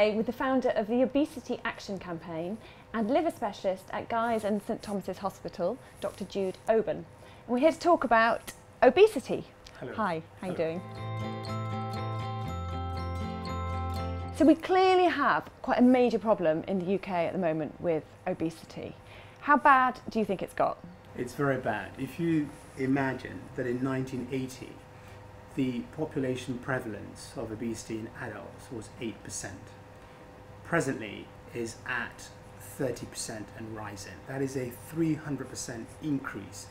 today with the founder of the Obesity Action Campaign and liver specialist at Guy's and St Thomas's Hospital, Dr Jude Oben. And we're here to talk about obesity. Hello. Hi, how are you doing? So we clearly have quite a major problem in the UK at the moment with obesity. How bad do you think it's got? It's very bad. If you imagine that in 1980, the population prevalence of obesity in adults was 8%. Presently is at 30% and rising. That is a 300% increase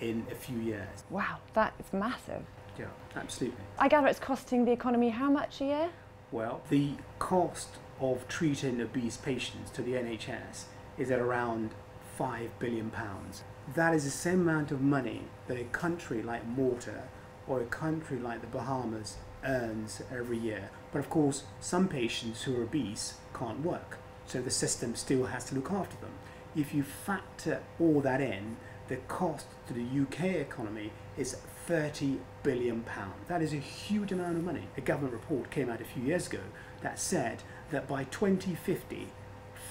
in a few years. Wow, that is massive. Yeah, absolutely. I gather it's costing the economy how much a year? Well, the cost of treating obese patients to the NHS is at around £5 billion. That is the same amount of money that a country like Malta or a country like the Bahamas earns every year. But of course, some patients who are obese can't work, so the system still has to look after them. If you factor all that in, the cost to the UK economy is £30 billion. That is a huge amount of money. A government report came out a few years ago that said that by 2050,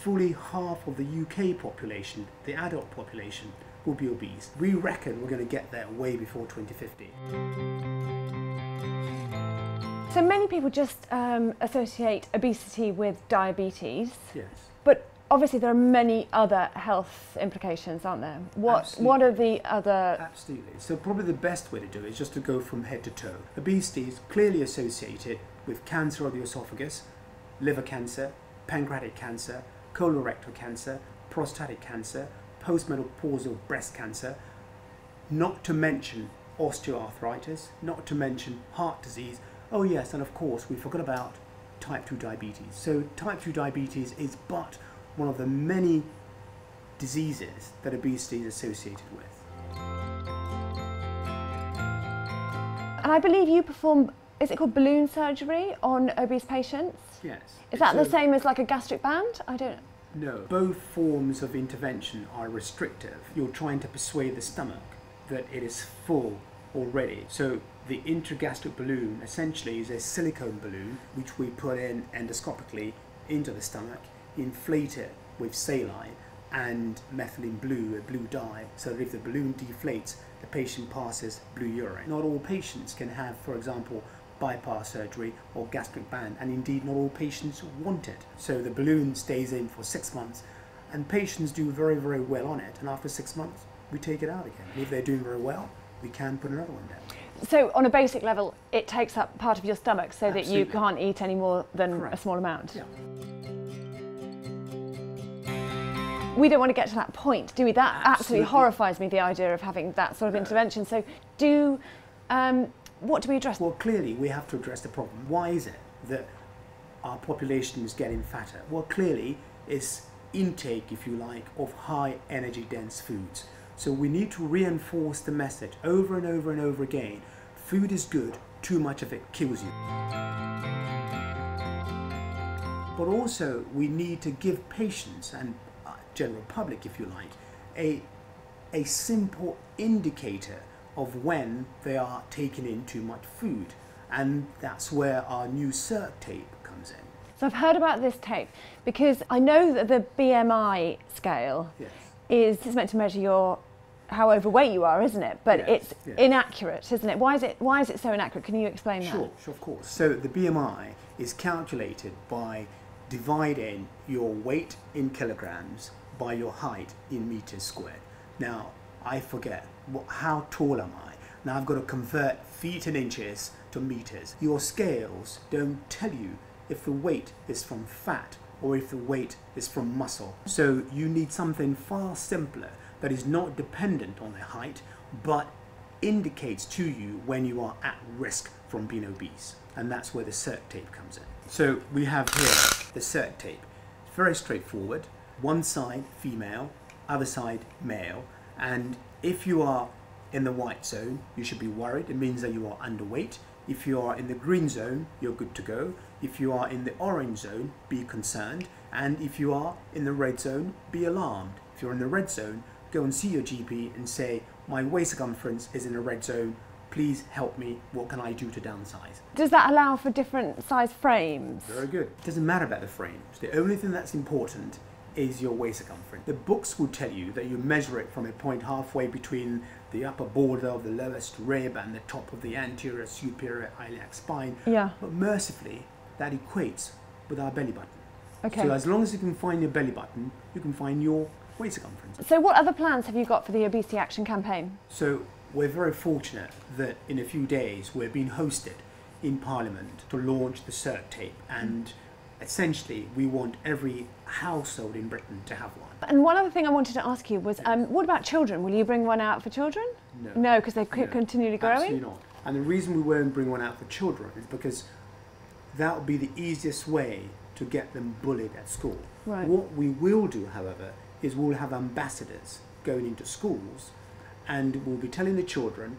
fully half of the UK population, the adult population, will be obese. We reckon we're going to get there way before 2050. So many people just associate obesity with diabetes. Yes. But obviously there are many other health implications, aren't there? What are the other... Absolutely. So probably the best way to do it is just to go from head to toe. Obesity is clearly associated with cancer of the esophagus, liver cancer, pancreatic cancer, colorectal cancer, prostatic cancer, postmenopausal breast cancer, not to mention osteoarthritis, not to mention heart disease. Oh yes, and of course we forgot about type 2 diabetes. So type 2 diabetes is but one of the many diseases that obesity is associated with. And I believe you perform, is it called balloon surgery on obese patients? Yes. Is that the same as like a gastric band? I don't know. No, both forms of intervention are restrictive. You're trying to persuade the stomach that it is full already. So the intragastric balloon essentially is a silicone balloon which we put in endoscopically into the stomach, inflate it with saline and methylene blue, a blue dye, so that if the balloon deflates, the patient passes blue urine. Not all patients can have, for example, bypass surgery or gastric band, and indeed not all patients want it. So the balloon stays in for 6 months and patients do very, very well on it, and after 6 months we take it out again. And if they're doing very well, we can put another one down. So on a basic level it takes up part of your stomach so Absolutely. that you can't eat any more than Correct. a small amount? Yeah. We don't want to get to that point, do we? That absolutely horrifies me, the idea of having that sort of intervention. So what do we address? Well, clearly we have to address the problem. Why is it that our population is getting fatter? Well, clearly it's intake, if you like, of high energy dense foods. So we need to reinforce the message over and over and over again. Food is good, too much of it kills you. But also we need to give patients and general public, if you like, a simple indicator of when they are taking in too much food, and that's where our new CERT tape comes in. So I've heard about this tape because I know that the BMI scale is meant to measure how overweight you are, isn't it? But it's inaccurate, isn't it? Why is it so inaccurate? Can you explain that? Sure, of course. So the BMI is calculated by dividing your weight in kilograms by your height in meters squared. Now, I forget, how tall am I? Now I've got to convert feet and inches to meters. Your scales don't tell you if the weight is from fat or if the weight is from muscle. So you need something far simpler that is not dependent on the height, but indicates to you when you are at risk from being obese. And that's where the CERT tape comes in. So we have here the CERT tape. It's very straightforward. One side female, other side male. And if you are in the white zone, you should be worried. It means that you are underweight. If you are in the green zone, you're good to go. If you are in the orange zone, be concerned. And if you are in the red zone, be alarmed. If you're in the red zone, go and see your GP and say, my waist circumference is in the red zone, please help me, what can I do to downsize? Does that allow for different size frames? Very good. It doesn't matter about the frames. The only thing that's important is your waist circumference. The books will tell you that you measure it from a point halfway between the upper border of the lowest rib and the top of the anterior superior iliac spine. Yeah. But mercifully, that equates with our belly button. Okay. So as long as you can find your belly button, you can find your waist circumference. So what other plans have you got for the Obesity Action Campaign? So we're very fortunate that in a few days we're being hosted in Parliament to launch the CERT tape, and essentially we want every household in Britain to have one. And one other thing I wanted to ask you was, what about children? Will you bring one out for children? No. No, because they're continually growing? Absolutely not. And the reason we won't bring one out for children is because that would be the easiest way to get them bullied at school. Right. What we will do, however, is we'll have ambassadors going into schools, and we'll be telling the children,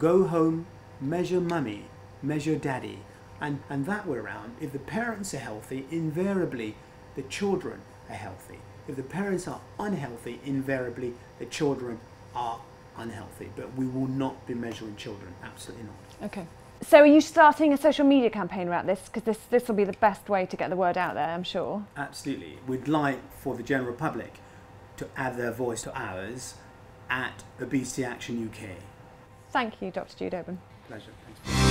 go home, measure mummy, measure daddy, and that way around. If the parents are healthy, invariably the children are healthy. If the parents are unhealthy, invariably the children are unhealthy. But we will not be measuring children, absolutely not. Okay. So are you starting a social media campaign about this? Because this will be the best way to get the word out there, I'm sure. Absolutely. We'd like for the general public to add their voice to ours at Obesity Action UK. Thank you, Dr Jude Oben. Pleasure. Thanks.